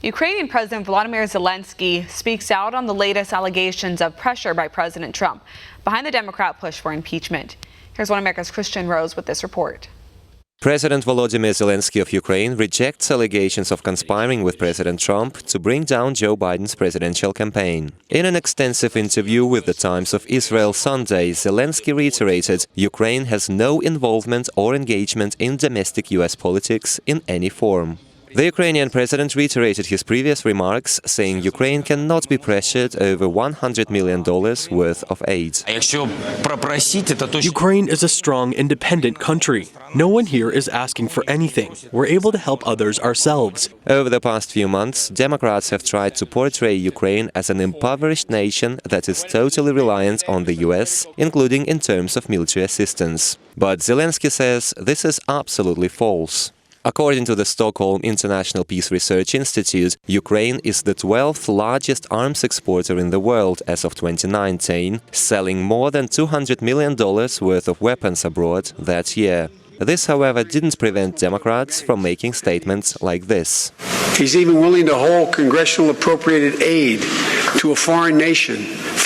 Ukrainian President Volodymyr Zelensky speaks out on the latest allegations of pressure by President Trump behind the Democrat push for impeachment. Here's One America's Kristian Rouz with this report. President Volodymyr Zelensky of Ukraine rejects allegations of conspiring with President Trump to bring down Joe Biden's presidential campaign. In an extensive interview with the Times of Israel Sunday, Zelensky reiterated Ukraine has no involvement or engagement in domestic U.S. politics in any form. The Ukrainian president reiterated his previous remarks, saying Ukraine cannot be pressured over $100 million worth of aid. Ukraine is a strong, independent country. No one here is asking for anything. We're able to help others ourselves. Over the past few months, Democrats have tried to portray Ukraine as an impoverished nation that is totally reliant on the US, including in terms of military assistance. But Zelensky says this is absolutely false. According to the Stockholm International Peace Research Institute, Ukraine is the 12th largest arms exporter in the world as of 2019, selling more than $200 million worth of weapons abroad that year. This, however, didn't prevent Democrats from making statements like this. He's even willing to hold congressional appropriated aid to a foreign nation,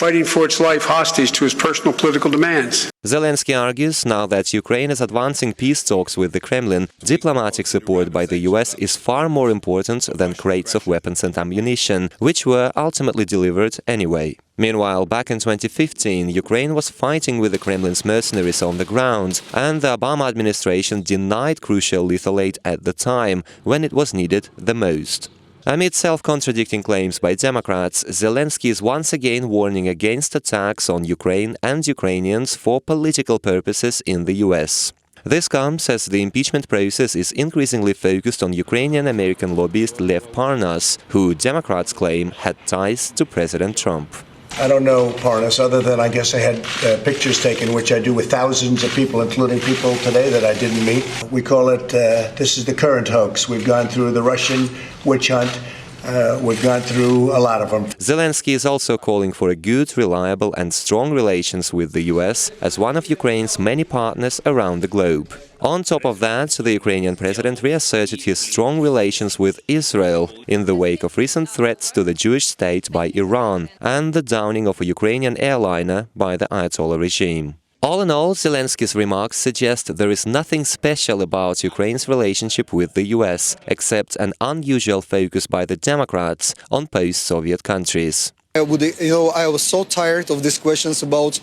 fighting for its life hostage to his personal political demands. Zelensky argues now that Ukraine is advancing peace talks with the Kremlin, diplomatic support by the US is far more important than crates of weapons and ammunition, which were ultimately delivered anyway. Meanwhile, back in 2015, Ukraine was fighting with the Kremlin's mercenaries on the ground, and the Obama administration denied crucial lethal aid at the time, when it was needed the most. Amid self-contradicting claims by Democrats, Zelensky is once again warning against attacks on Ukraine and Ukrainians for political purposes in the US. This comes as the impeachment process is increasingly focused on Ukrainian-American lobbyist Lev Parnas, who Democrats claim had ties to President Trump. I don't know Parnas, other than I guess I had pictures taken, which I do with thousands of people, including people today that I didn't meet. We call it, this is the current hoax. We've gone through the Russian witch hunt. We've gone through a lot of them. Zelensky is also calling for a good, reliable and strong relations with the US as one of Ukraine's many partners around the globe. On top of that, the Ukrainian president reasserted his strong relations with Israel in the wake of recent threats to the Jewish state by Iran and the downing of a Ukrainian airliner by the Ayatollah regime. All in all, Zelensky's remarks suggest there is nothing special about Ukraine's relationship with the US, except an unusual focus by the Democrats on post-Soviet countries. I was so tired of these questions about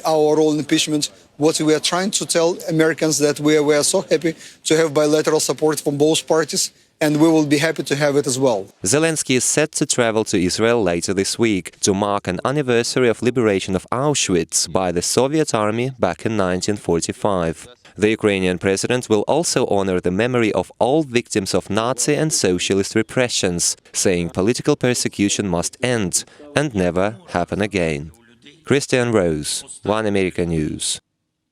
our role in impeachment. What we are trying to tell Americans that we are so happy to have bilateral support from both parties, and we will be happy to have it as well. Zelensky is set to travel to Israel later this week to mark an anniversary of liberation of Auschwitz by the Soviet army back in 1945. The Ukrainian president will also honor the memory of all victims of Nazi and socialist repressions, saying political persecution must end and never happen again. Kristian Rouz, One America News.